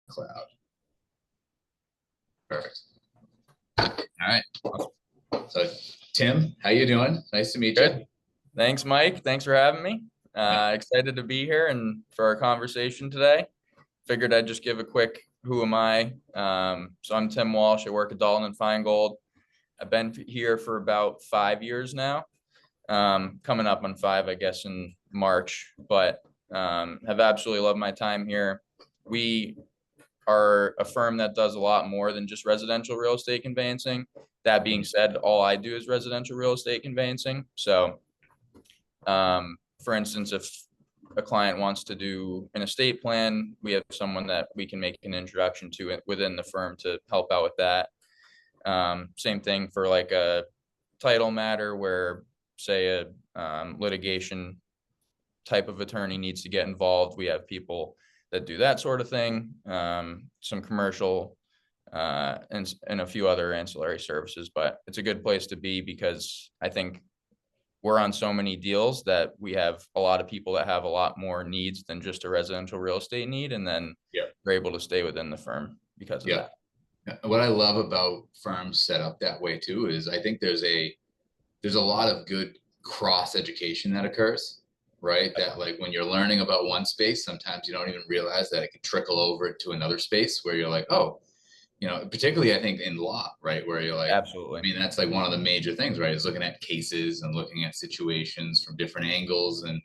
Cloud. Perfect. All right. So Tim, how you doing? Nice to meet you. Good. Thanks, Mike. Thanks for having me. Excited to be here and for our conversation today. Figured I'd just give a quick who am I. So I'm Tim Walsh. I work at Dalton and Feingold. I've been here for about 5 years now. Coming up on 5, I guess, in March, but have absolutely loved my time here. We are a firm that does a lot more than just residential real estate conveyancing. That being said, all I do is residential real estate conveyancing. So, for instance, if a client wants to do an estate plan, we have someone that we can make an introduction to within the firm to help out with that. Same thing for like a title matter where, say, a litigation type of attorney needs to get involved. We have people that do that sort of thing, some commercial and a few other ancillary services. But it's a good place to be because I think we're on so many deals that we have a lot of people that have a lot more needs than just a residential real estate need, and then we're able to stay within the firm because of that. What I love about firms set up that way too is I think there's a lot of good cross education that occurs, right? That like when you're learning about one space, sometimes you don't even realize that it can trickle over to another space where you're like, oh, particularly I think in law, right? Where you're like, Absolutely. I mean, that's like one of the major things, right? Is looking at cases and looking at situations from different angles. And,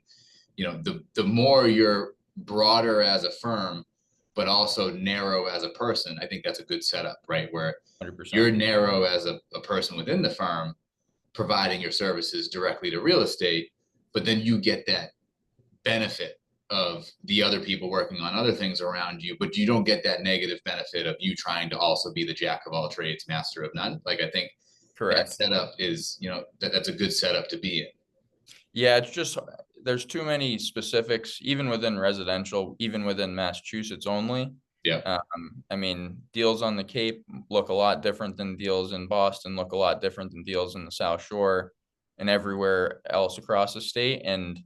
the more you're broader as a firm, but also narrow as a person, I think that's a good setup, right? Where 100%. you're narrow as a person within the firm, providing your services directly to real estate, but then you get that benefit of the other people working on other things around you, but you don't get that negative benefit of you trying to also be the jack of all trades, master of none. Like I think that setup is, that's a good setup to be in. Yeah, it's just there's too many specifics, even within residential, even within Massachusetts only. Yeah. I mean, deals on the Cape look a lot different than deals in Boston, look a lot different than deals in the South Shore and everywhere else across the state. And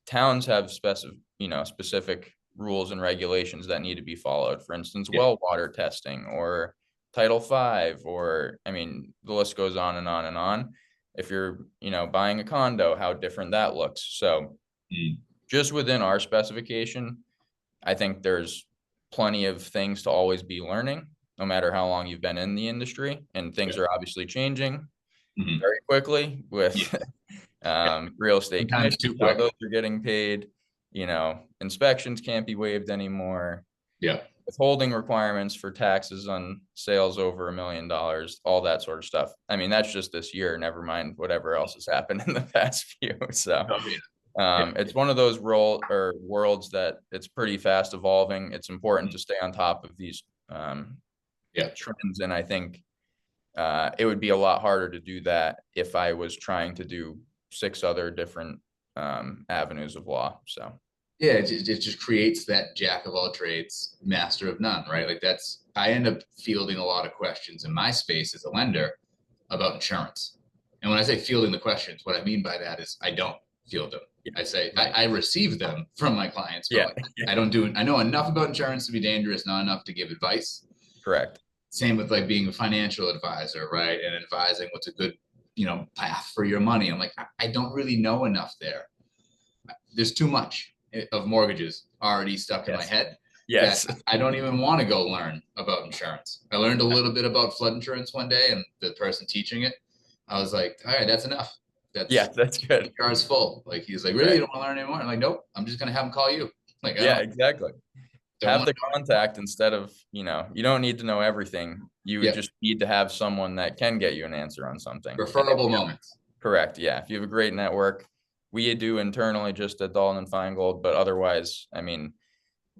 towns have specific rules and regulations that need to be followed. For instance, well water testing or Title V, or I mean, the list goes on and on and on. If you're, buying a condo, how different that looks. So just within our specification, I think there's plenty of things to always be learning, no matter how long you've been in the industry. And things are obviously changing very quickly with real estate commissions, how those are getting paid. Inspections can't be waived anymore. Withholding requirements for taxes on sales over $1 million, all that sort of stuff. I mean, that's just this year, never mind whatever else has happened in the past few. So it's one of those worlds that it's pretty fast evolving. It's important to stay on top of these trends. And I think it would be a lot harder to do that if I was trying to do 6 other different avenues of law. So yeah, it just creates that jack of all trades, master of none, right? Like I end up fielding a lot of questions in my space as a lender about insurance. And when I say fielding the questions, what I mean by that is I don't field them. I say I receive them from my clients. But I know enough about insurance to be dangerous, not enough to give advice. Correct. Same with like being a financial advisor, right? And advising what's a good, path for your money. I'm like, I don't really know enough there. There's too much of mortgages already stuck in my head. Yes. I don't even want to go learn about insurance. I learned a little bit about flood insurance one day, and the person teaching it, I was like, all right, that's enough. That's good. The car's full. Like, he's like, really? You don't want to learn anymore? I'm like, nope, I'm just going to have him call you. Like, exactly. Have the contact instead of, you don't need to know everything. You just need to have someone that can get you an answer on something. Referable moments. Correct. Yeah. If you have a great network, we do internally just at Dalton and Feingold, but otherwise, I mean,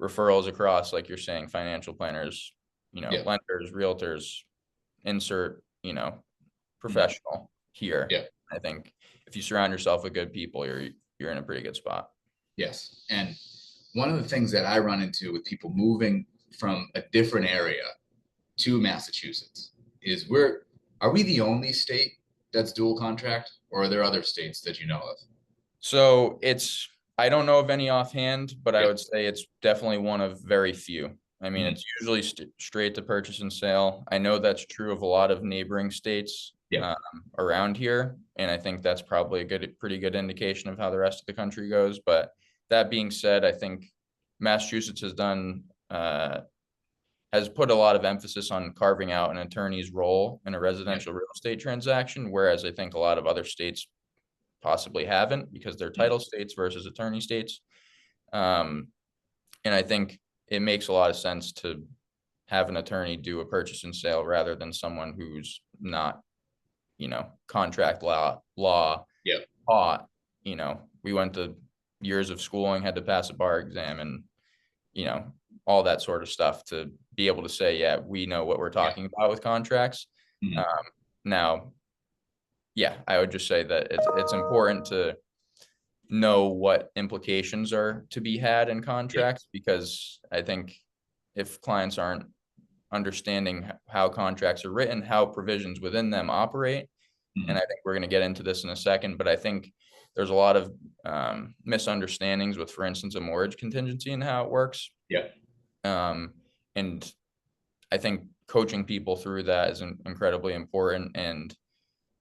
referrals across, like you're saying, financial planners, lenders, realtors, insert, professional here. I think if you surround yourself with good people, you're in a pretty good spot. Yes. And one of the things that I run into with people moving from a different area to Massachusetts is are we the only state that's dual contract, or are there other states that you know of? So I don't know of any offhand, but I would say it's definitely one of very few. I mean, Mhm. it's usually straight to purchase and sale. I know that's true of a lot of neighboring states Yeah. around here, and I think that's probably a pretty good indication of how the rest of the country goes. But that being said, I think Massachusetts has put a lot of emphasis on carving out an attorney's role in a Yeah. residential real estate transaction, whereas I think a lot of other states possibly haven't because they're Mhm. title states versus attorney states. Um, and I think it makes a lot of sense to have an attorney do a purchase and sale rather than someone who's not, contract law Yeah. taught. We went to years of schooling, had to pass a bar exam and, you know, all that sort of stuff to be able to say, yeah, we know what we're Yeah. talking about with contracts. Um, Mhm. now, yeah, I would just say that it's important to know what implications are to be had in Yeah. contracts, because I think if clients aren't understanding how contracts are written, how provisions within them operate, and Mhm. I think we're going to get into this in a second, but I think there's a lot of misunderstandings with, for instance, a mortgage contingency and how it works. Yeah. Um, and I think coaching people through that is incredibly important. And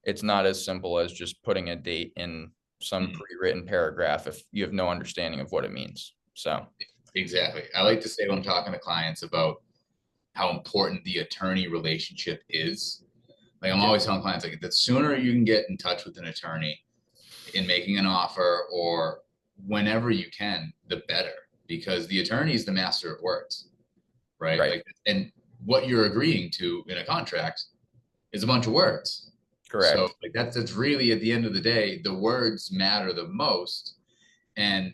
it's not as simple as just putting a date in some Mhm. pre-written paragraph if you have no understanding of what it means. So, Exactly. I like to say when I'm talking to clients about how important the attorney relationship is. Like I'm yeah, always telling clients, like the sooner you can get in touch with an attorney in making an offer or whenever you can, the better, because the attorney is the master of words, right? right, Like, and what you're agreeing to in a contract is a bunch of words. So correct. like that's really at the end of the day, the words matter the most. And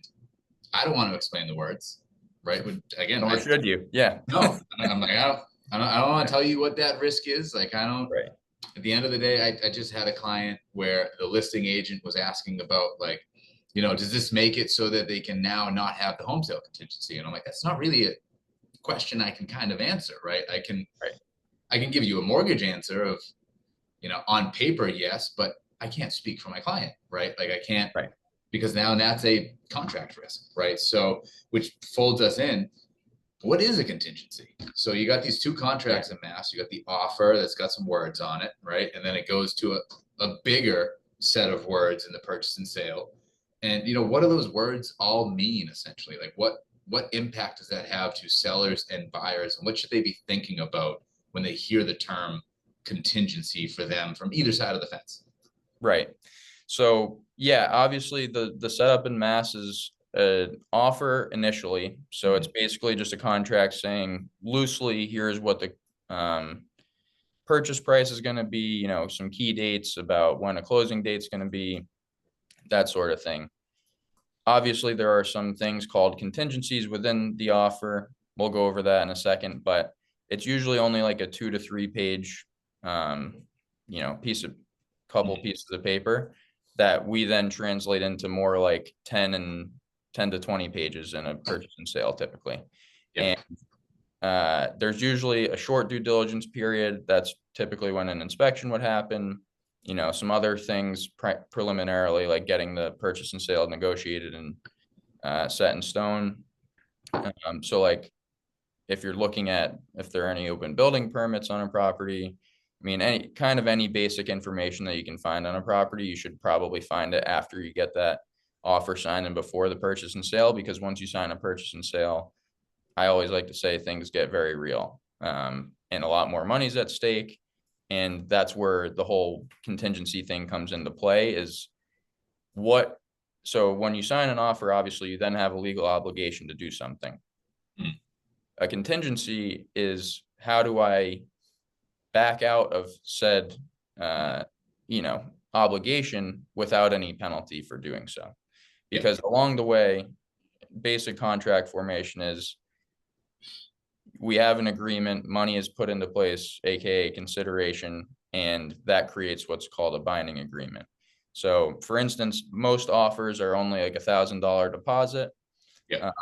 I don't want to explain the words, right? But again, Nor I should you. Yeah, no, I'm like, I don't want to tell you what that risk is. Like, I don't, right, at the end of the day, I just had a client where the listing agent was asking about like, does this make it so that they can now not have the home sale contingency? And I'm like, that's not really a question I can kind of answer, right? right, I can give you a mortgage answer of, on paper, yes, but I can't speak for my client, right? Like I can't, right, because now that's a contract risk, right? So, which folds us in, what is a contingency? So you got these two yeah, contracts in mass. You got the offer that's got some words on it, right? And then it goes to a bigger set of words in the purchase and sale. And what do those words all mean essentially? Like what impact does that have to sellers and buyers? And what should they be thinking about when they hear the term contingency for them from either side of the fence? right. So yeah, obviously the setup in mass is an offer initially. So it's Mhm. basically just a contract saying loosely, here's what the purchase price is going to be, some key dates about when a closing date's going to be, that sort of thing. Obviously, there are some things called contingencies within the offer. We'll go over that in a second, but it's usually only like a 2 to 3 page, um, couple Mhm. pieces of paper that we then translate into more like 10 to 20 pages in a purchase and sale typically. Yep. And there's usually a short due diligence period. That's typically when an inspection would happen. Some other things preliminarily, like getting the purchase and sale negotiated and set in stone. So like if you're looking at if there are any open building permits on a property, I mean, any basic information that you can find on a property, you should probably find it after you get that offer signed and before the purchase and sale, because once you sign a purchase and sale, I always like to say things get very real, and a lot more money's at stake. And that's where the whole contingency thing comes into play is what, so when you sign an offer, obviously you then have a legal obligation to do something. Mhm. A contingency is how do I back out of said, uh, you know, obligation without any penalty for doing so. Yep. Because along the way, basic contract formation is we have an agreement, money is put into place, aka consideration, and that creates what's called a binding agreement. So for instance, most offers are only like $1,000 deposit. Yep.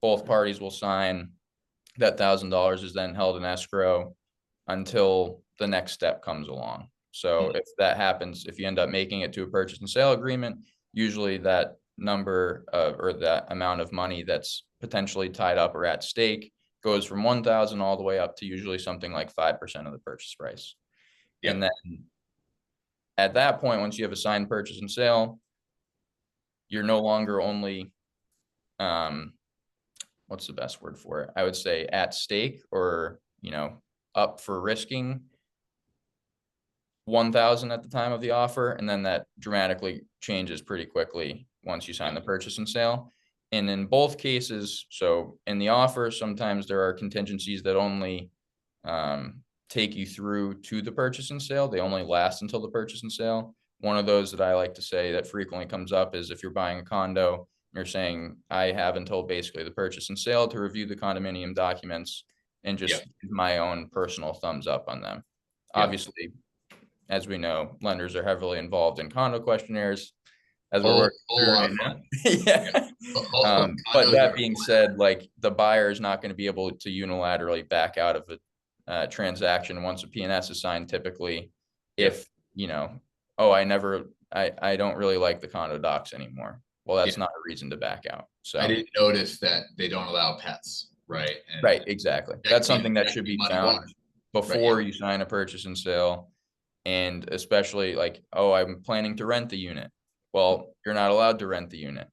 Both parties will sign. That $1,000 is then held in escrow until the next step comes along. So Mhm. if that happens, if you end up making it to a purchase and sale agreement, usually that number or that amount of money that's potentially tied up or at stake goes from 1,000 all the way up to usually something like 5% of the purchase price. Yep. And then at that point, once you have a signed purchase and sale, you're no longer only, what's the best word for it? I would say at stake, or, up for risking 1,000 at the time of the offer. And then that dramatically changes pretty quickly once you sign the purchase and sale. And in both cases, so in the offer, sometimes there are contingencies that only take you through to the purchase and sale. They only last until the purchase and sale. One of those that I like to say that frequently comes up is if you're buying a condo, you're saying, I have until basically the purchase and sale to review the condominium documents and just give my own personal thumbs up on them. Obviously, as we know, lenders are heavily involved in condo questionnaires, as we're working through right now. Yeah. But that being said, like, the buyer is not going to be able to unilaterally back out of a transaction once a P&S is signed, typically, if, oh, I don't really like the condo docs anymore. Well, that's not a reason to back out. So I didn't notice that they don't allow pets, right? And right, exactly. That's something that should be found before you sign a purchase and sale. And especially like, oh, I'm planning to rent the unit. Well, you're not allowed to rent the unit.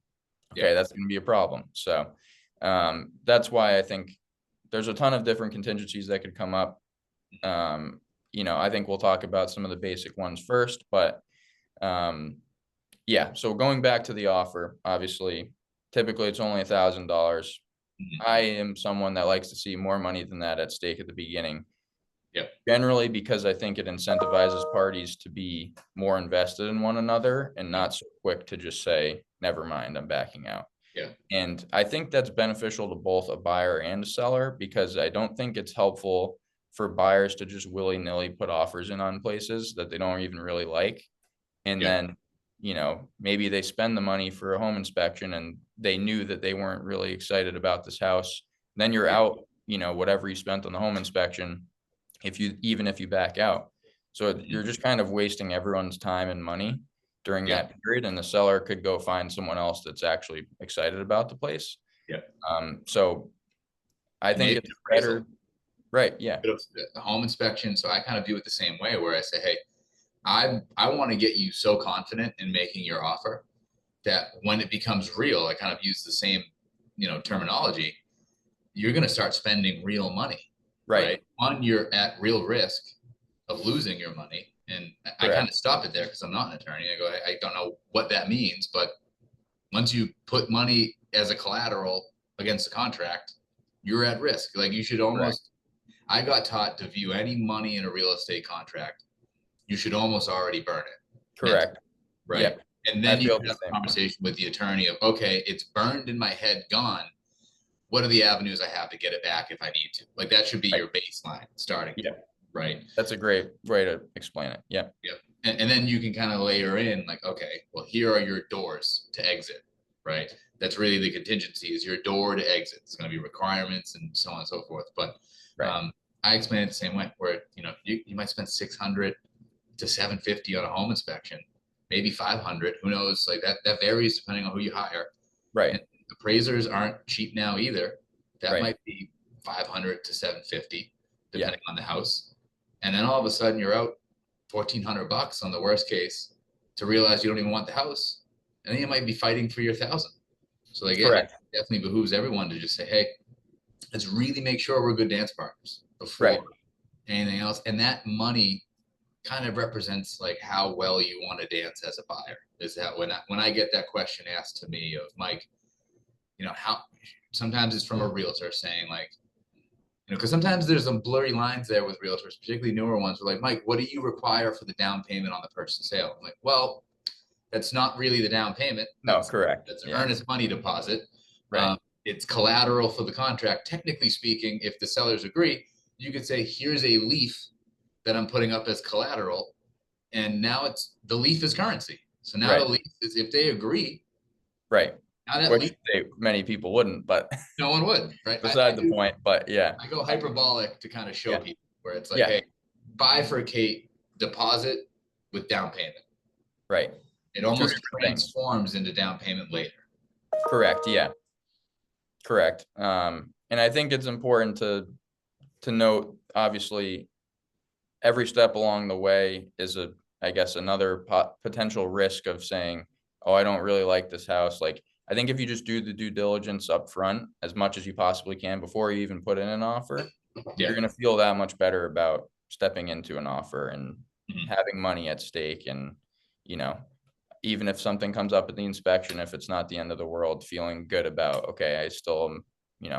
Okay, that's going to be a problem. So that's why I think there's a ton of different contingencies that could come up. I think we'll talk about some of the basic ones first, but yeah. So going back to the offer, obviously, typically it's only $1,000. I am someone that likes to see more money than that at stake at the beginning. Generally, because I think it incentivizes parties to be more invested in one another and not so quick to just say, never mind, I'm backing out. And I think that's beneficial to both a buyer and a seller, because I don't think it's helpful for buyers to just willy-nilly put offers in on places that they don't even really like. And then, maybe they spend the money for a home inspection and they knew that they weren't really excited about this house. Then you're out, whatever you spent on the home inspection, even if you back out. So you're just kind of wasting everyone's time and money during that period, and the seller could go find someone else that's actually excited about the place. So I think it's better. Right. Yeah. The home inspection. So I kind of view it the same way, where I say, hey, I want to get you so confident in making your offer that when it becomes real, I kind of use the same, terminology. You're going to start spending real money. Right. One, you're at real risk of losing your money. And I kind of stop it there because I'm not an attorney. I go, I don't know what that means, but once you put money as a collateral against a contract, you're at risk. Like, you should almost, I got taught to view any money in a real estate contract, you should almost already burn it. Correct. Right. Yep. And then you have a conversation with the attorney of, okay, it's burned in my head, gone. What are the avenues I have to get it back if I need to? Like, that should be your baseline starting. Right. That's a great way to explain it. Yeah. And then you can kind of layer in, like, okay, well, here are your doors to exit. Right. That's really the contingency, is your door to exit. It's going to be requirements and so on and so forth. But I explain it the same way, where, you might spend $600 to $750 on a home inspection, maybe $500. Who knows? Like, that varies depending on who you hire. Right. And appraisers aren't cheap now either. That might be $500 to $750, depending on the house. And then all of a sudden you're out $1,400 on the worst case to realize you don't even want the house. And then you might be fighting for your $1,000. So like, it definitely behooves everyone to just say, hey, let's really make sure we're good dance partners before anything else. And that money kind of represents like how well you want to dance as a buyer. Is that when I get that question asked to me of, Mike, how, sometimes it's from a realtor saying, like, because sometimes there's some blurry lines there with realtors, particularly newer ones. We're like, Mike, what do you require for the down payment on the purchase and sale? I'm like, well, that's not really the down payment. That's correct. That's an earnest money deposit. Right. It's collateral for the contract. Technically speaking, if the sellers agree, you could say, here's a leaf that I'm putting up as collateral. And now the leaf is currency. So now the leaf is, if they agree. Right. Which many people wouldn't, but no one would, right? Beside the point, but yeah. I go hyperbolic to kind of show people where it's like, hey, bifurcate deposit with down payment. Right. It almost transforms into down payment later. Correct. Yeah. Correct. And I think it's important to note, obviously, every step along the way is I guess, another potential risk of saying, oh, I don't really like this house. Like, I think if you just do the due diligence up front as much as you possibly can before you even put in an offer, Yeah. you're going to feel that much better about stepping into an offer and Mhm. having money at stake. And, you know, even if something comes up at the inspection, if it's not the end of the world, feeling good about, okay, I still am,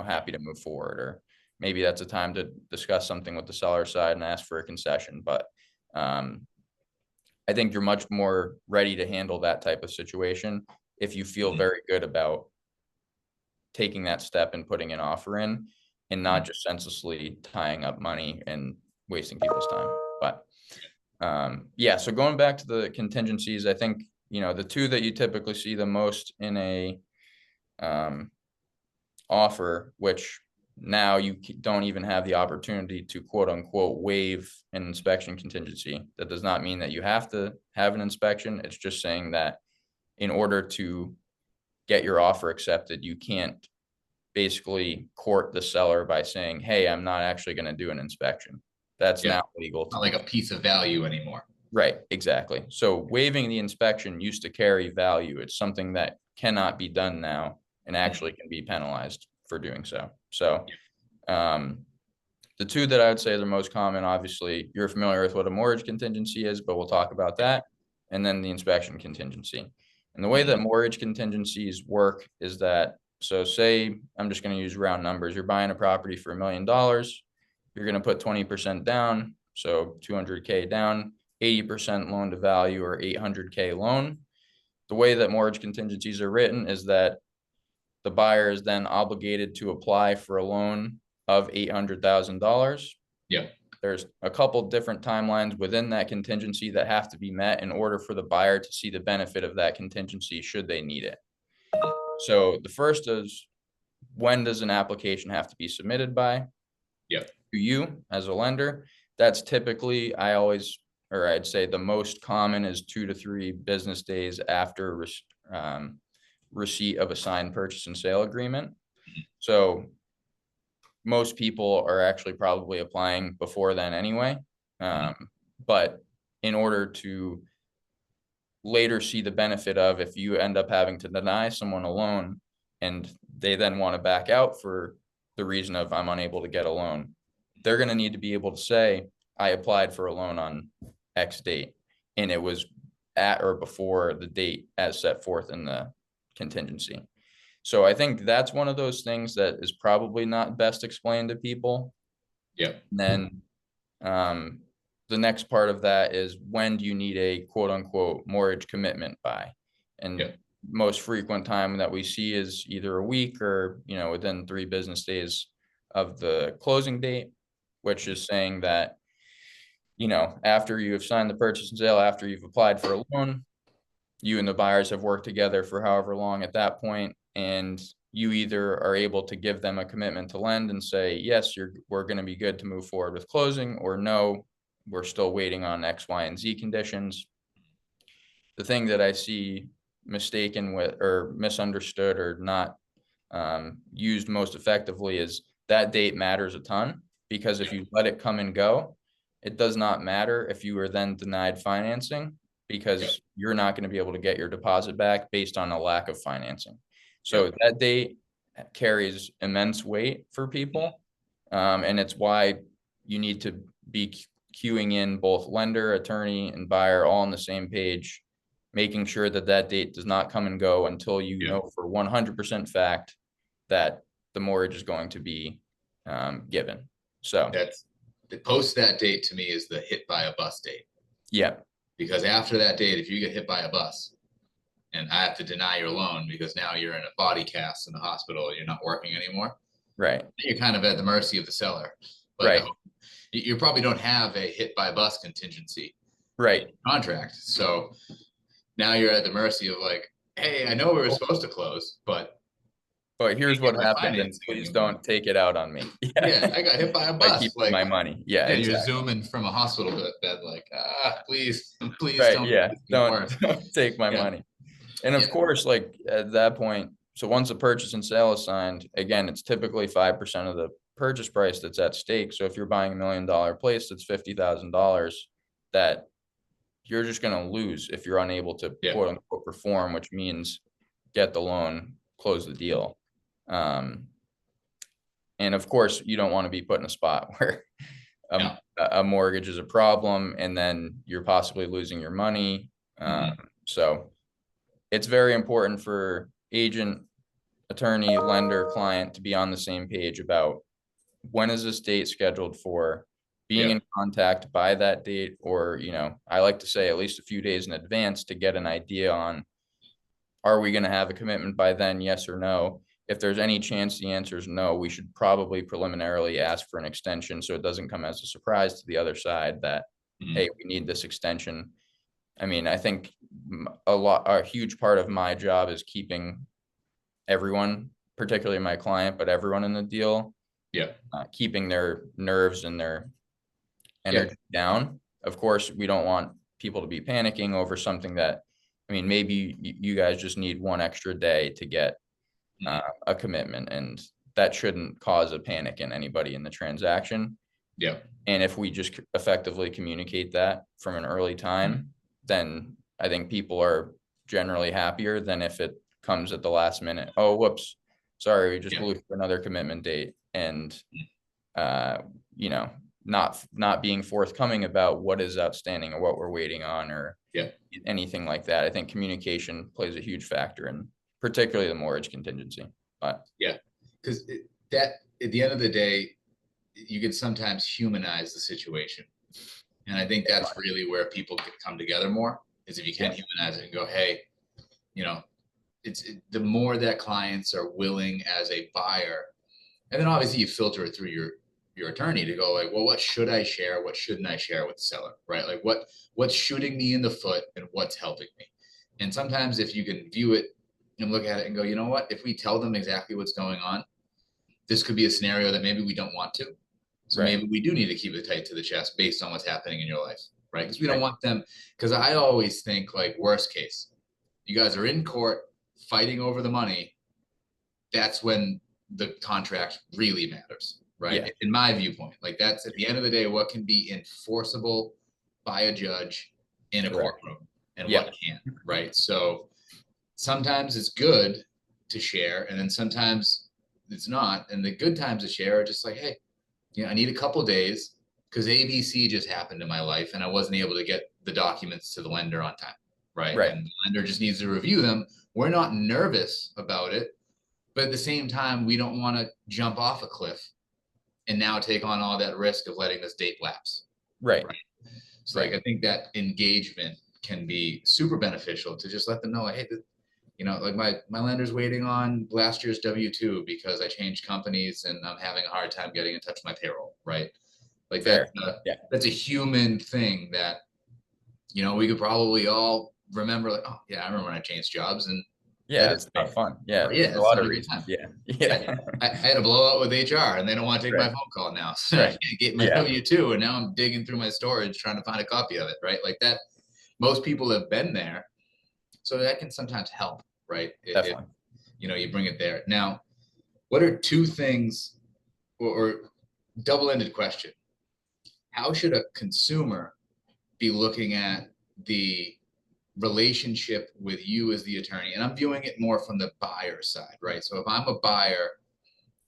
happy to move forward. Or maybe that's a time to discuss something with the seller side and ask for a concession. But I think you're much more ready to handle that type of situation if you feel Mhm. very good about taking that step and putting an offer in, and not just senselessly tying up money and wasting people's time. But yeah, so going back to the contingencies, I think, the two that you typically see the most in a offer, which now you don't even have the opportunity to quote unquote waive an inspection contingency. That does not mean that you have to have an inspection. It's just saying that in order to get your offer accepted, you can't basically court the seller by saying, hey, I'm not actually going to do an inspection. That's Yeah. now legal to Not do. like a piece of value anymore. Right, exactly. So waiving the inspection used to carry value. It's something that cannot be done now and actually can be penalized for doing so. So the two that I would say are the most common, obviously, you're familiar with what a mortgage contingency is, but we'll talk about that. And then the inspection contingency. And the way that mortgage contingencies work is that, so say, I'm just going to use round numbers. You're buying a property for $1 million. You're going to put 20% down. So 200K down, 80% loan to value, or 800K loan. The way that mortgage contingencies are written is that the buyer is then obligated to apply for a loan of $800,000. Yeah. There's a couple different timelines within that contingency that have to be met in order for the buyer to see the benefit of that contingency should they need it. So the first is, when does an application have to be submitted by? Yeah. To you as a lender. That's typically, I'd say the most common is 2 to 3 business days after receipt of a signed purchase and sale agreement. So most people are actually probably applying before then anyway. But in order to later see the benefit of, if you end up having to deny someone a loan and they then want to back out for the reason of, I'm unable to get a loan, they're going to need to be able to say, I applied for a loan on X date and it was at or before the date as set forth in the contingency. So I think that's one of those things that is probably not best explained to people. Yeah. And then the next part of that is, when do you need a quote unquote mortgage commitment by? And most frequent time that we see is either a week or, within 3 business days of the closing date, which is saying that, after you have signed the purchase and sale, after you've applied for a loan, you and the buyers have worked together for however long at that point, and you either are able to give them a commitment to lend and say, yes, we're going to be good to move forward with closing, or no, we're still waiting on X, Y, and Z conditions. The thing that I see mistaken with, or misunderstood, or not used most effectively is that date matters a ton, because if you let it come and go, it does not matter if you are then denied financing, because you're not going to be able to get your deposit back based on a lack of financing. So that date carries immense weight for people. And it's why you need to be queuing in both lender, attorney, and buyer all on the same page, making sure that that date does not come and go until you know for 100% fact that the mortgage is going to be given. So that's the post that date to me is the hit by a bus date. Yeah. Because after that date, if you get hit by a bus and I have to deny your loan because now you're in a body cast in the hospital, you're not working anymore. Right. You're kind of at the mercy of the seller. But right. You probably don't have a hit by bus contingency contract. So now you're at the mercy of like, hey, I know we were supposed to close, but here's what happened, and please don't take it out on me. Yeah, I got hit by a bus. Keep my money. Yeah, exactly. You're zooming from a hospital bed like, please don't take my money. And of course, like at that point, So once a purchase and sale is signed, again, it's typically 5% of the purchase price that's at stake. So if you're buying $1 million place, that's $50,000 that you're just going to lose if you're unable to quote unquote perform, which means get the loan, close the deal. And of course, you don't want to be put in a spot where a mortgage is a problem and then you're possibly losing your money. So it's very important for agent, attorney, lender, client to be on the same page about when is this date scheduled for, being in contact by that date, or, you know, I like to say at least a few days in advance to get an idea on, are we going to have a commitment by then? Yes or no? If there's any chance the answer is no, we should probably preliminarily ask for an extension so it doesn't come as a surprise to the other side that, hey, we need this extension. I mean, I think a huge part of my job is keeping everyone, particularly my client, but everyone in the deal, keeping their nerves and their energy down. Of course, we don't want people to be panicking over something that, I mean, maybe you guys just need one extra day to get a commitment, and that shouldn't cause a panic in anybody in the transaction. And if we just effectively communicate that from an early time, then I think people are generally happier than if it comes at the last minute. Oh, whoops, sorry, we just blew another commitment date. And, you know, not being forthcoming about what is outstanding or what we're waiting on, or anything like that. I think communication plays a huge factor in particularly the mortgage contingency. But because that at the end of the day, you can sometimes humanize the situation. And I think that's really where people can come together more, is if you can humanize it and go, hey, you know, the more that clients are willing as a buyer, and then obviously you filter it through your attorney to go like, well, what should I share? What shouldn't I share with the seller, right? Like what's shooting me in the foot and what's helping me? And sometimes if you can view it and look at it and go, you know what, if we tell them exactly what's going on, this could be a scenario that maybe we don't want to. So maybe we do need to keep it tight to the chest based on what's happening in your life, right? Because we don't want them, because I always think like worst case, you guys are in court fighting over the money. That's when the contract really matters, right? In my viewpoint, like that's at the end of the day, what can be enforceable by a judge in a courtroom and what can't, right? So sometimes it's good to share, and then sometimes it's not. And the good times to share are just like, hey, you know, I need a couple days because ABC just happened in my life and I wasn't able to get the documents to the lender on time, right? And the lender just needs to review them. We're not nervous about it, but at the same time, we don't want to jump off a cliff and now take on all that risk of letting this date lapse. So like, I think that engagement can be super beneficial to just let them know, like, hey, you know, like my lender's waiting on last year's W-2 because I changed companies and I'm having a hard time getting in touch with my payroll, right? Like that's a human thing that, you know, we could probably all remember, like, oh yeah, I remember when I changed jobs, and it's not fun. It's a lot of a reasons. I had a blowout with HR and they don't want to take my phone call now. So I can't get my W-2, and now I'm digging through my storage trying to find a copy of it, right? Like that, most people have been there. So that can sometimes help, right? Definitely. You know, you bring it there. Now, what are two things, or double-ended question? How should a consumer be looking at the relationship with you as the attorney? And I'm viewing it more from the buyer side, right? So if I'm a buyer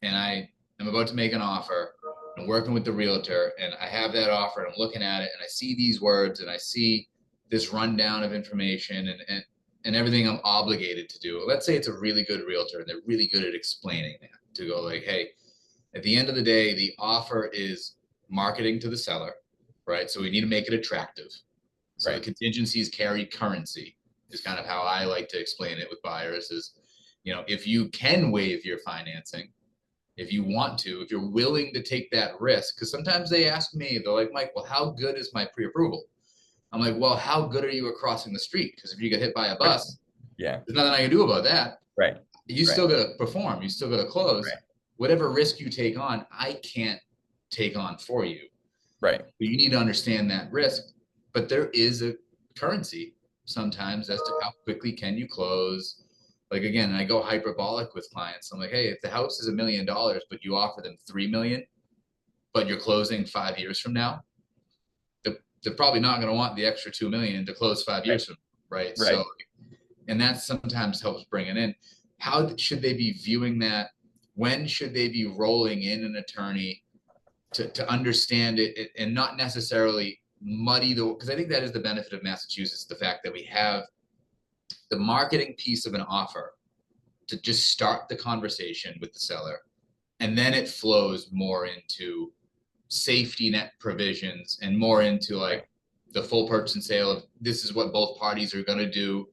and I am about to make an offer, I'm working with the realtor and I have that offer and I'm looking at it and I see these words and I see this rundown of information and everything I'm obligated to do. Let's say it's a really good realtor and they're really good at explaining that, to go like, hey, at the end of the day, the offer is marketing to the seller, right? So we need to make it attractive. So the contingencies carry currency is kind of how I like to explain it with buyers is, you know, if you can waive your financing, if you want to, if you're willing to take that risk, because sometimes they ask me, they're like, Mike, well, how good is my pre-approval? I'm like, well, how good are you at crossing the street? Because if you get hit by a bus, there's nothing I can do about that. You still got to perform. You still got to close. Whatever risk you take on, I can't take on for you. But you need to understand that risk. But there is a currency sometimes as to how quickly can you close. Like, again, I go hyperbolic with clients. I'm like, hey, if the house is $1 million, but you offer them 3 million, but you're closing 5 years from now, they're probably not going to want the extra 2 million to close 5 years from now, right? Right. So, and that sometimes helps bring it in. How should they be viewing that? When should they be rolling in an attorney to understand it and not necessarily muddy the, because I think that is the benefit of Massachusetts, the fact that we have the marketing piece of an offer to just start the conversation with the seller, and then it flows more into safety net provisions and more into like the full purchase and sale of this is what both parties are going to do,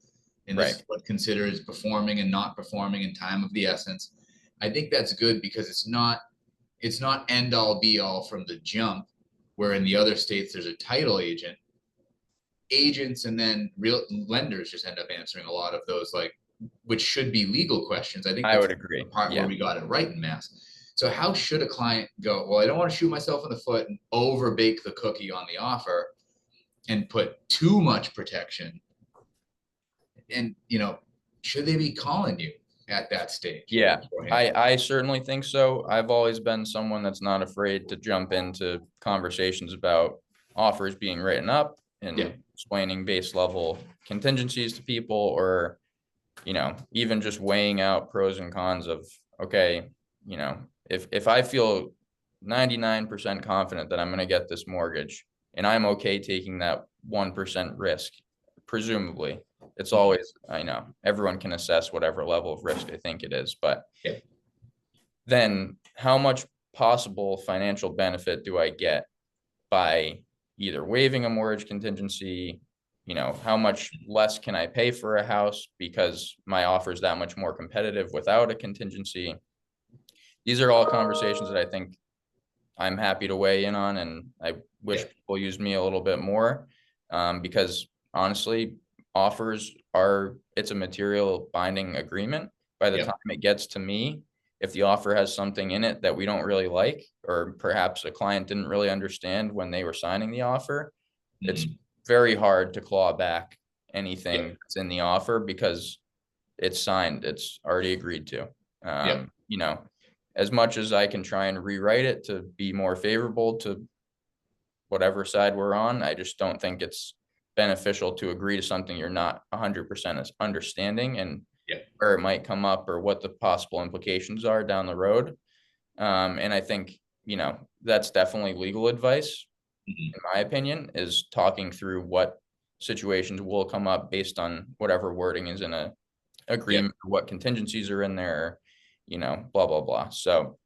and this is what considers performing and not performing in time of the essence. I think that's good because it's not end all be all from the jump, where in the other states there's a title agent. Agents and then real lenders just end up answering a lot of those, like, which should be legal questions. I think I that's would agree. the part where we got it right in Mass. So how should a client go, well, I don't want to shoot myself in the foot and over bake the cookie on the offer and put too much protection. And, should they be calling you at that stage? Yeah, I certainly think so. I've always been someone that's not afraid to jump into conversations about offers being written up and explaining base level contingencies to people, or, even just weighing out pros and cons of, okay, if I feel 99% confident that I'm going to get this mortgage and I'm okay taking that 1% risk, presumably. It's always, I know everyone can assess whatever level of risk they think it is, but then how much possible financial benefit do I get by either waiving a mortgage contingency? How much less can I pay for a house because my offer is that much more competitive without a contingency? These are all conversations that I think I'm happy to weigh in on, and I wish people used me a little bit more, because honestly, offers it's a material binding agreement. By the time it gets to me, if the offer has something in it that we don't really like, or perhaps a client didn't really understand when they were signing the offer, it's very hard to claw back anything that's in the offer because it's signed, it's already agreed to. As much as I can try and rewrite it to be more favorable to whatever side we're on, I just don't think it's beneficial to agree to something you're not 100% understanding, and where it might come up or what the possible implications are down the road. And I think, that's definitely legal advice, in my opinion, is talking through what situations will come up based on whatever wording is in a agreement, what contingencies are in there, blah, blah, blah. So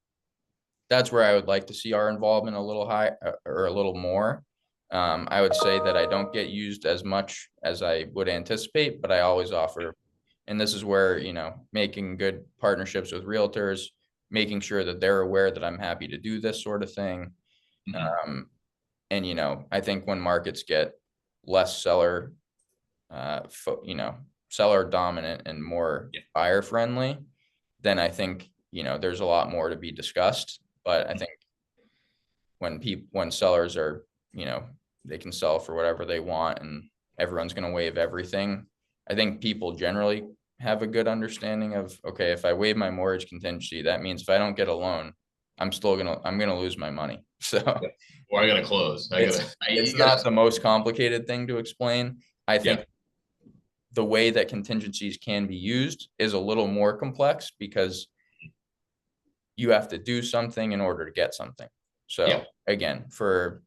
that's where I would like to see our involvement a little high or a little more. I would say that I don't get used as much as I would anticipate, but I always offer, and this is where, making good partnerships with realtors, making sure that they're aware that I'm happy to do this sort of thing. And, I think when markets get less seller dominant and more buyer friendly, then I think, there's a lot more to be discussed. But I think when sellers are, they can sell for whatever they want and everyone's going to waive everything, I think people generally have a good understanding of, okay, if I waive my mortgage contingency, that means if I don't get a loan, I'm going to lose my money. So, or I got to close. It's not the most complicated thing to explain. I think the way that contingencies can be used is a little more complex because you have to do something in order to get something. So again, for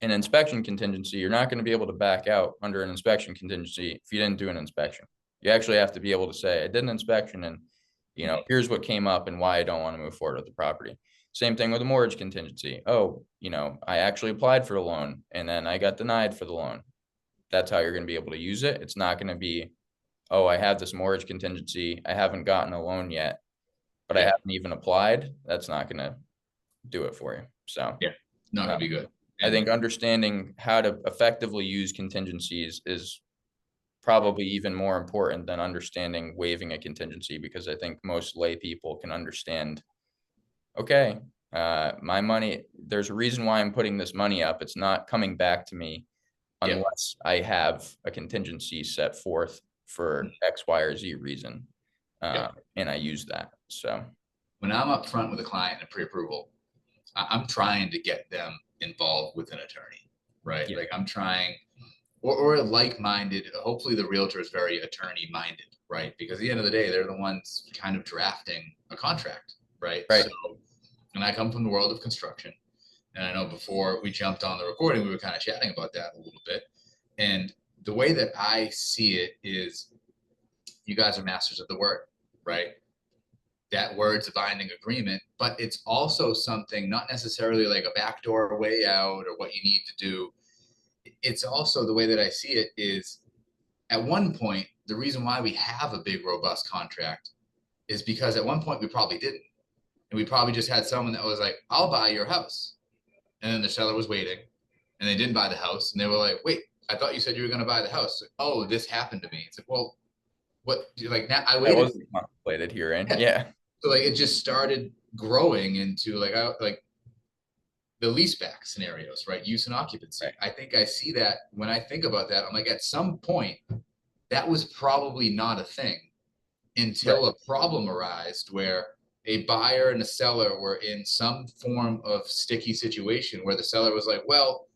an inspection contingency, you're not going to be able to back out under an inspection contingency if you didn't do an inspection. You actually have to be able to say, I did an inspection and, here's what came up and why I don't want to move forward with the property. Same thing with a mortgage contingency. Oh, I actually applied for a loan and then I got denied for the loan. That's how you're going to be able to use it. It's not going to be, oh, I have this mortgage contingency, I haven't gotten a loan yet, but I haven't even applied. That's not going to do it for you. So not going to be good. I think understanding how to effectively use contingencies is probably even more important than understanding waiving a contingency, because I think most lay people can understand, okay, my money, there's a reason why I'm putting this money up. It's not coming back to me unless I have a contingency set forth for X, Y, or Z reason. And I use that. So when I'm up front with a client in a pre-approval, I'm trying to get them involved with an attorney, right? yeah, Like I'm trying, or like-minded, hopefully the realtor is very attorney-minded, right? Because at the end of the day, they're the ones kind of drafting a contract, right? right, So, and I come from the world of construction. And I know before we jumped on the recording, we were kind of chatting about that a little bit. And the way that I see it is you guys are masters of the word, right? That word's a binding agreement, but it's also something not necessarily like a backdoor way out or what you need to do. It's also the way that I see it is at one point, the reason why we have a big, robust contract is because at one point we probably didn't. And we probably just had someone that was like, I'll buy your house. And then the seller was waiting and they didn't buy the house. And they were like, wait, I thought you said you were going to buy the house. Like, oh, this happened to me. It's like, well, what, like now I that waited. wasn't contemplated herein. Yeah. Yeah, So like it just started growing into like the leaseback scenarios, right? Use and occupancy. right, I think I see that when I think about that. I'm like, at some point, that was probably not a thing right, until a problem arose where a buyer and a seller were in some form of sticky situation where the seller was like, well,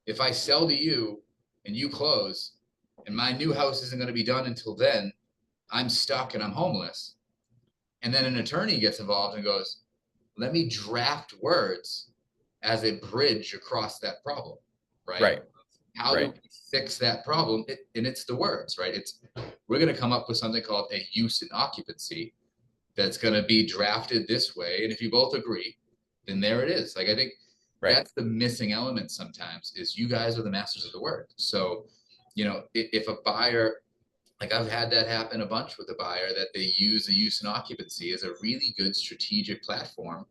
if I sell to you and you close and my new house isn't going to be done until then, I'm stuck and I'm homeless. And then an attorney gets involved and goes, let me draft words as a bridge across that problem, right? right, How do right, we fix that problem? And it's the words, right? We're going to come up with something called a use and occupancy that's going to be drafted this way. And if you both agree, then there it is. Like I think right, that's the missing element sometimes is you guys are the masters of the word. So, if a buyer, like I've had that happen a bunch with a buyer that they use the use and occupancy as a really good strategic platform,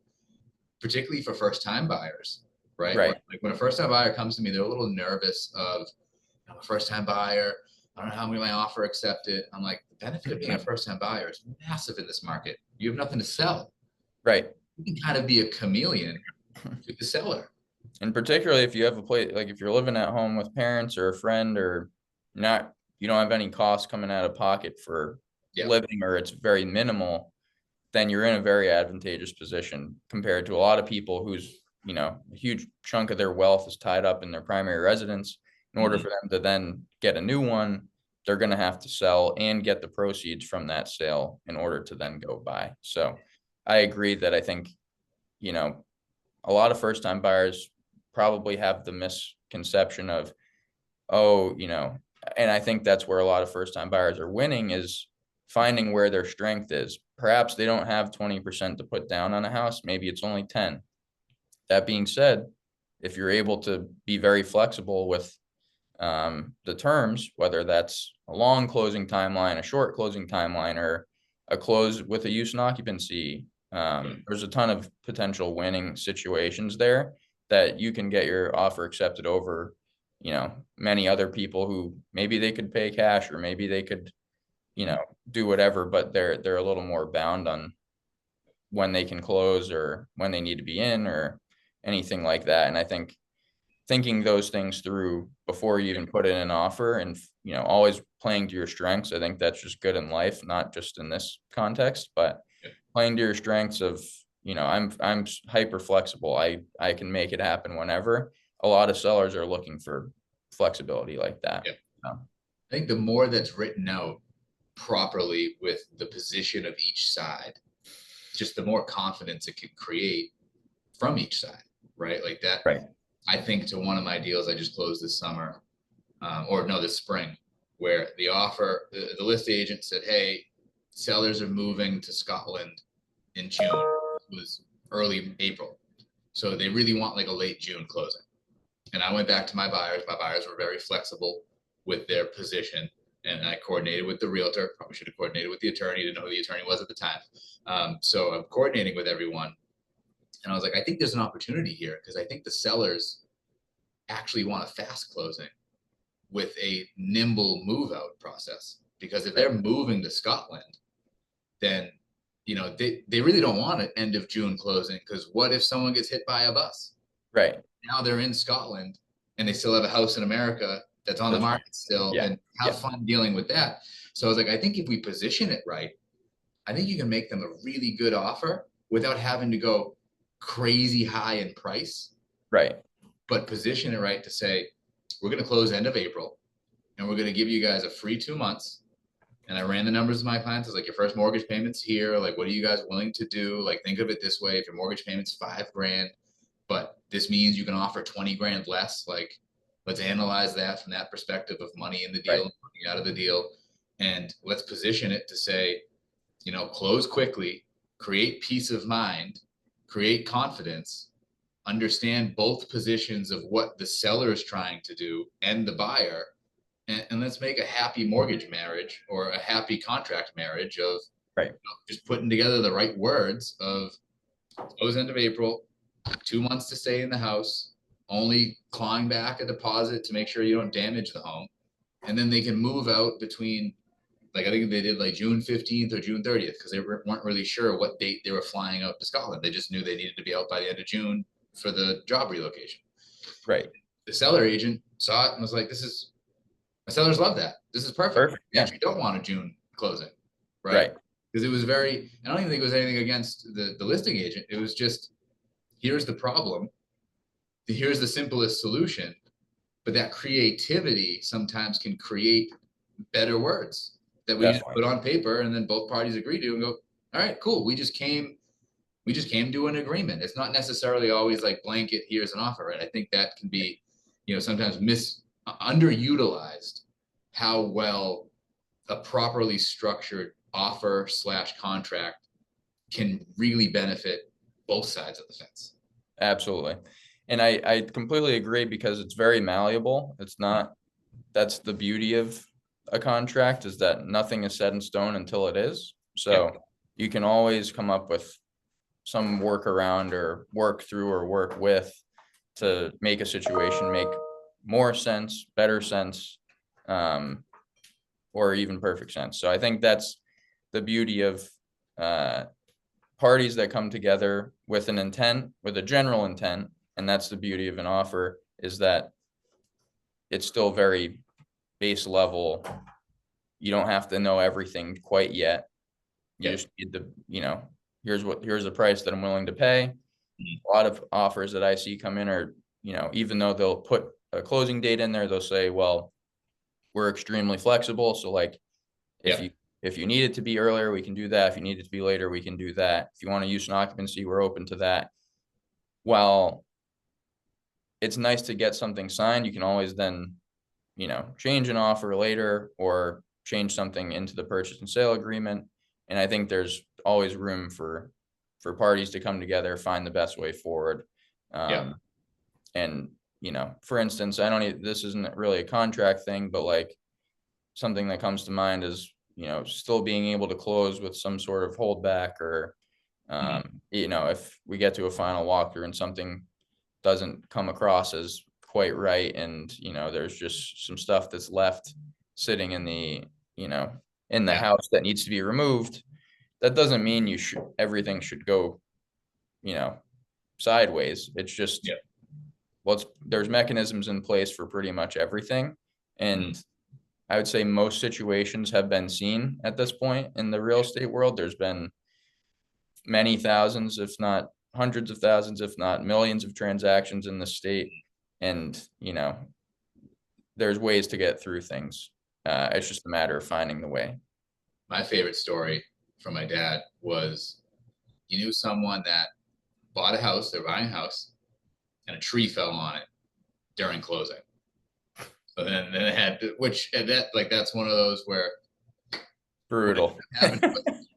particularly for first time buyers, right? Where, right. like when a first time buyer comes to me, they're a little nervous of, I'm a first time buyer. I don't know how many my offer accepted. I'm like, the benefit of being a first time buyer is massive in this market. You have nothing to sell. Right. You can kind of be a chameleon to the seller. And particularly if you have a place, like if you're living at home with parents or a friend or not, you don't have any costs coming out of pocket for Yeah. living or it's very minimal, then you're in a very advantageous position compared to a lot of people whose, a huge chunk of their wealth is tied up in their primary residence. In order Mhm. for them to then get a new one, they're going to have to sell and get the proceeds from that sale in order to then go buy. So I agree that I think, you know, a lot of first time buyers probably have the misconception of, oh, and I think that's where a lot of first time buyers are winning is finding where their strength is. Perhaps they don't have 20% to put down on a house. Maybe it's only 10. That being said, if you're able to be very flexible with the terms, whether that's a long closing timeline, a short closing timeline, or a close with a use and occupancy, there's a ton of potential winning situations there that you can get your offer accepted over, many other people who maybe they could pay cash or maybe they could, do whatever, but they're a little more bound on when they can close or when they need to be in or anything like that. And I think thinking those things through before you even put in an offer and, always playing to your strengths. I think that's just good in life, not just in this context, but playing to your strengths of, I'm hyper flexible. I can make it happen whenever. A lot of sellers are looking for flexibility like that. Yeah. So, I think the more that's written out properly with the position of each side, just the more confidence it can create from each side, right? Like that. right, I think to one of my deals I just closed this summer, or no, this spring, where the list agent said, hey, sellers are moving to Scotland in June. It was early April. So they really want like a late June closing. And I went back to my buyers. My buyers were very flexible with their position. And I coordinated with the realtor. Probably should have coordinated with the attorney. Didn't know who the attorney was at the time. So I'm coordinating with everyone. And I was like, I think there's an opportunity here because I think the sellers actually want a fast closing with a nimble move out process. Because if they're moving to Scotland, then they really don't want an end of June closing because what if someone gets hit by a bus? right. Now they're in Scotland and they still have a house in America that's on the That's right. market still Yeah. and have Yeah. fun dealing with that. So I was like, I think if we position it right, I think you can make them a really good offer without having to go crazy high in price, Right. but position it right to say, we're going to close end of April and we're going to give you guys a free 2 months. And I ran the numbers of my clients. I was like, your first mortgage payment's here. Like, what are you guys willing to do? Like, think of it this way. If your mortgage payment's $5,000, but this means you can offer 20 grand less. Like, let's analyze that from that perspective of money in the deal, Right. money out of the deal. And let's position it to say, close quickly, create peace of mind, create confidence, understand both positions of what the seller is trying to do and the buyer, and let's make a happy mortgage marriage or a happy contract marriage of Right. just putting together the right words of close end of April, 2 months to stay in the house, only clawing back a deposit to make sure you don't damage the home. And then they can move out between, like, I think they did like June 15th or June 30th because they weren't really sure what date they were flying out to Scotland. They just knew they needed to be out by the end of June for the job relocation. Right. The seller agent saw it and was like, my sellers love that. This is perfect. Perfect. We actually don't want a June closing, right? Right. Because it was I don't even think it was anything against the listing agent. It was just, here's the problem. Here's the simplest solution. But that creativity sometimes can create better words that we just put on paper and then both parties agree to and go, all right, cool. We just came to an agreement. It's not necessarily always like blanket, here's an offer. And I think that can be, sometimes underutilized, how well a properly structured offer / contract can really benefit both sides of the fence. Absolutely. And I completely agree because it's very malleable. That's the beauty of a contract, is that nothing is set in stone until it is. So you can always come up with some workaround or work through or work with to make a situation make more sense, better sense, or even perfect sense. So I think that's the beauty of parties that come together with an intent, with a general intent. And that's the beauty of an offer, is that it's still very base level. You don't have to know everything quite yet. You just need the, here's the price that I'm willing to pay. A lot of offers that I see come in are, even though they'll put a closing date in there, they'll say, well, we're extremely flexible. So like, if you need it to be earlier, we can do that. If you need it to be later, we can do that. If you want to use an occupancy, we're open to that. While it's nice to get something signed, you can always then, change an offer later or change something into the purchase and sale agreement. And I think there's always room for parties to come together, find the best way forward. And, for instance, this isn't really a contract thing, but like something that comes to mind is, still being able to close with some sort of holdback or, if we get to a final walkthrough and something doesn't come across as quite right, and there's just some stuff that's left sitting in the house that needs to be removed, that doesn't mean everything should go sideways. It's just there's mechanisms in place for pretty much everything, and I would say most situations have been seen at this point in the real estate world. There's been many thousands, if not hundreds of thousands, if not millions of transactions in the state. And, there's ways to get through things. It's just a matter of finding the way. My favorite story from my dad was, he knew someone that bought a house, they're buying a house, and a tree fell on it during closing. So then it had to, that's one of those where brutal.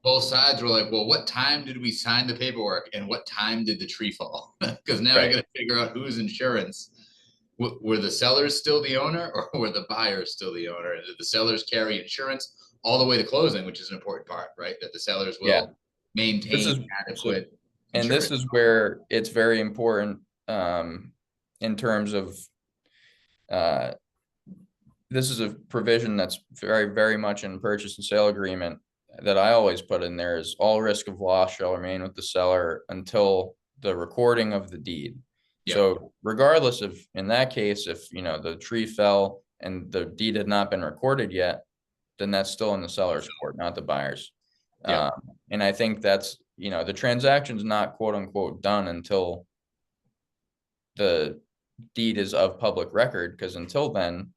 Both sides were like, well, what time did we sign the paperwork and what time did the tree fall? Because now I got to figure out whose insurance. Were the sellers still the owner, or were the buyers still the owner? And did the sellers carry insurance all the way to closing, which is an important part, right? That the sellers will maintain adequate. And this is where it's very important in terms of this is a provision that's very, very much in purchase and sale agreement that I always put in there, is all risk of loss shall remain with the seller until the recording of the deed. So regardless of, in that case, if, the tree fell and the deed had not been recorded yet, then that's still in the seller's court, not the buyer's. Yeah. And I think that's, the transaction's not quote unquote done until the deed is of public record, because until then,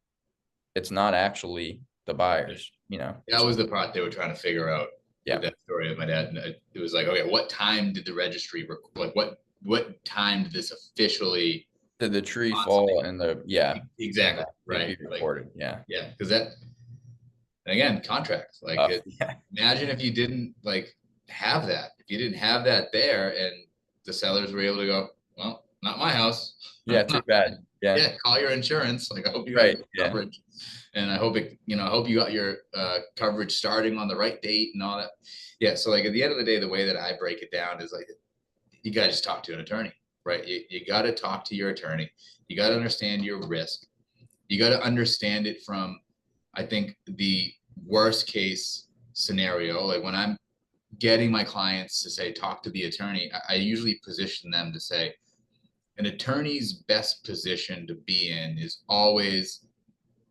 it's not actually the buyer's, That was the part they were trying to figure out Yeah. with that story of my dad. And it was like, okay, what time did the registry, like what time did this officially Did the tree consummate? fall in the, yeah, Exactly, it'd right? be Like, recorded, yeah. yeah, because that, and again, contracts. Like, Yeah. imagine if you didn't like have that. If you didn't have that there, and the sellers were able to go, well, not my house. Yeah, too bad. Yeah. Yeah, call your insurance. Like, I hope you got Right. your Yeah. coverage, and I hope it, I hope you got your coverage starting on the right date and all that. Yeah. So, like, at the end of the day, the way that I break it down is like, you got to just talk to an attorney, right? You got to talk to your attorney. You got to understand your risk. You got to understand it from, I think, the worst case scenario. Like, when I'm getting my clients to say, talk to the attorney, I usually position them to say, an attorney's best position to be in is always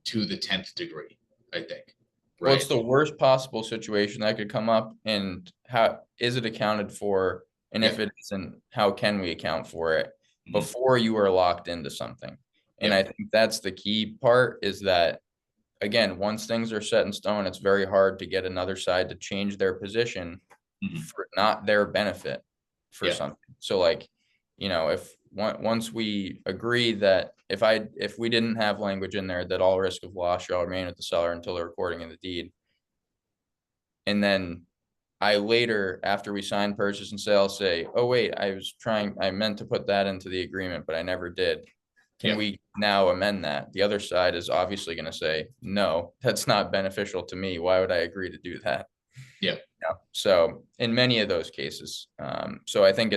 to the 10th degree, I think. Right. What's the worst possible situation that could come up, and how is it accounted for? And if it isn't, how can we account for it before you are locked into something? And I think that's the key part, is that, again, once things are set in stone, it's very hard to get another side to change their position for not their benefit for something. So, like, if once we agree that if we didn't have language in there that all risk of loss shall remain with the seller until the recording of the deed, and then I later, after we sign purchase and sale, say, oh wait, I meant to put that into the agreement, but I never did. Can we now amend that? The other side is obviously going to say, no, that's not beneficial to me. Why would I agree to do that? Yeah. So in many of those cases, so I think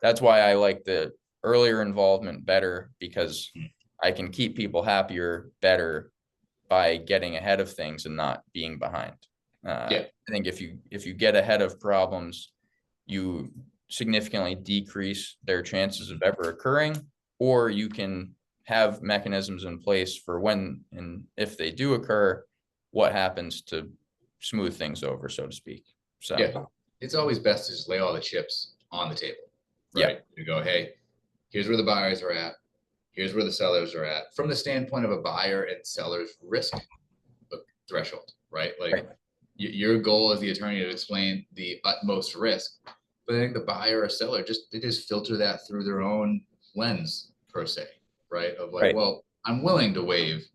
that's why I like the earlier involvement better, because I can keep people happier better by getting ahead of things and not being behind. I think if you get ahead of problems, you significantly decrease their chances of ever occurring, or you can have mechanisms in place for when and if they do occur, what happens to smooth things over, so to speak. So yeah, it's always best to just lay all the chips on the table, right? You go, hey, here's where the buyers are at. Here's where the sellers are at, from the standpoint of a buyer and seller's risk threshold, right? Like, your goal as the attorney to explain the utmost risk, but I think the buyer or seller they just filter that through their own lens, per se, right? Of like, well, I'm willing to waive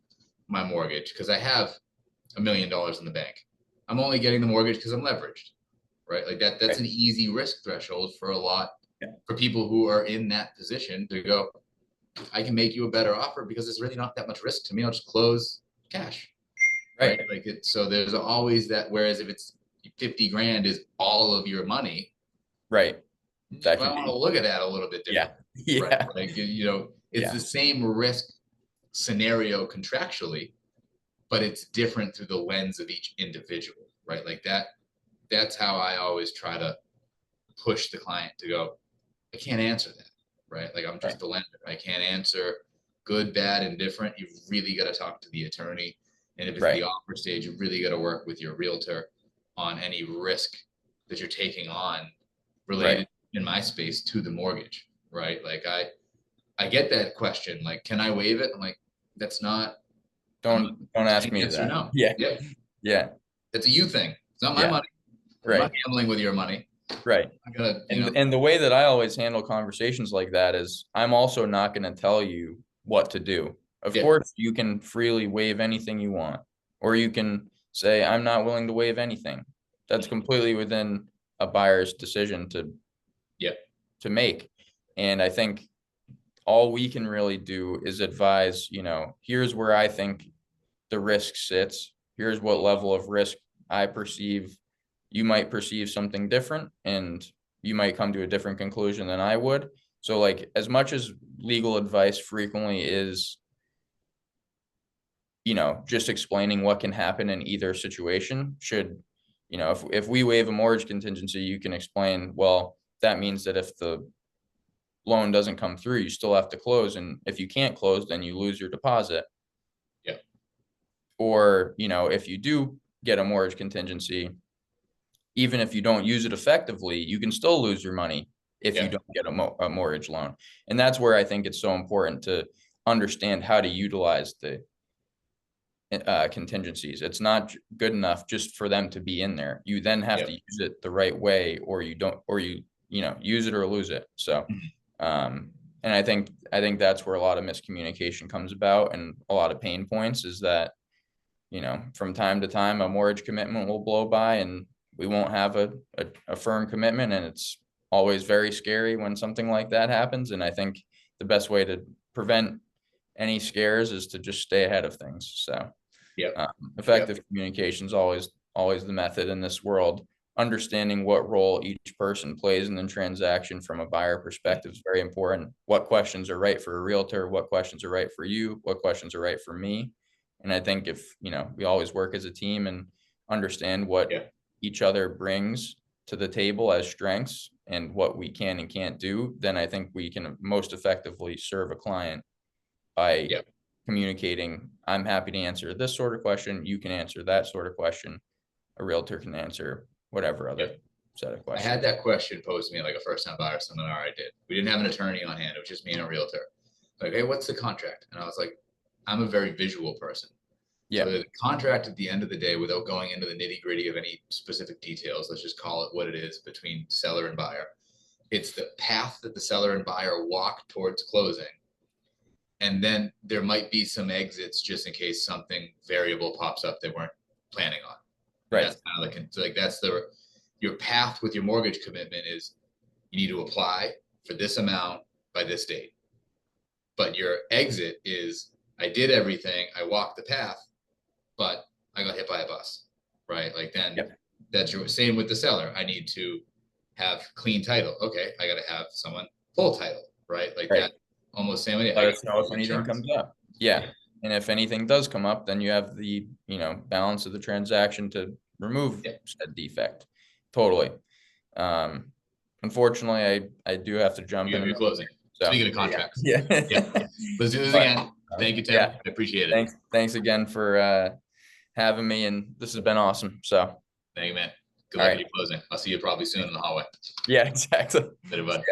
my mortgage because I have $1 million in the bank. I'm only getting the mortgage because I'm leveraged, right? Like that's an easy risk threshold for for people who are in that position to go, I can make you a better offer because it's really not that much risk to me. I'll just close cash. Right. Like so there's always that. Whereas if it's 50 grand is all of your money. Right. I want to look at that a little bit different. Yeah. Right? Like, it's the same risk scenario contractually, but it's different through the lens of each individual. Right. Like that's how I always try to push the client to go, I can't answer that. Right. Like, I'm just the lender. I can't answer good, bad, indifferent. You've really got to talk to the attorney. And if it's the offer stage, you really got to work with your realtor on any risk that you're taking on related, in my space, to the mortgage, right? Like, I get that question, like, can I waive it? I'm like, that's not. Don't ask me yes that. or no. Yeah. That's a you thing. It's not my money. I'm not gambling with your money. Right. And the way that I always handle conversations like that is, I'm also not going to tell you what to do. Of course, you can freely waive anything you want, or you can say, I'm not willing to waive anything. That's completely within a buyer's decision to make. And I think all we can really do is advise, here's where I think the risk sits. Here's what level of risk I perceive. You might perceive something different, and you might come to a different conclusion than I would. So, like, as much as legal advice frequently is, just explaining what can happen in either situation, if we waive a mortgage contingency, you can explain, well, that means that if the loan doesn't come through, you still have to close. And if you can't close, then you lose your deposit. Or, if you do get a mortgage contingency, even if you don't use it effectively, you can still lose your money if you don't get a mortgage loan. And that's where I think it's so important to understand how to utilize the contingencies. It's not good enough just for them to be in there. You then have to use it the right way, or you don't, or you use it or lose it. So, and I think that's where a lot of miscommunication comes about, and a lot of pain points is that, from time to time, a mortgage commitment will blow by and we won't have a firm commitment. And it's always very scary when something like that happens. And I think the best way to prevent any scares is to just stay ahead of things. So effective communication is always the method in this world. Understanding what role each person plays in the transaction from a buyer perspective is very important. What questions are right for a realtor, what questions are right for you, what questions are right for me. And I think if, we always work as a team and understand what each other brings to the table as strengths and what we can and can't do, then I think we can most effectively serve a client by communicating. I'm happy to answer this sort of question. You can answer that sort of question. A realtor can answer whatever other set of questions. I had that question posed to me like a first-time buyer seminar I did. We didn't have an attorney on hand. It was just me and a realtor. Like, hey, what's the contract? And I was like, I'm a very visual person. So the contract at the end of the day, without going into the nitty-gritty of any specific details, let's just call it what it is between seller and buyer. It's the path that the seller and buyer walk towards closing. And then there might be some exits just in case something variable pops up they weren't planning on. Right. That's kind of like that's your path with your mortgage commitment is you need to apply for this amount by this date. But your exit is I did everything, I walked the path, but I got hit by a bus, right? Like then that's your same with the seller. I need to have clean title. Okay, I got to have someone full title, right? Like that almost same way. Let us know if anything comes up. And if anything does come up, then you have the, balance of the transaction to remove said defect. Totally. Unfortunately, I do have to jump in. You're closing. So, speaking of contracts. Let's do this again. Thank you, Tim. I appreciate it. Thanks again for having me, and this has been awesome. So thank you, man. Good luck with your closing. I'll see you probably soon in the hallway. Yeah, exactly. Later, bud.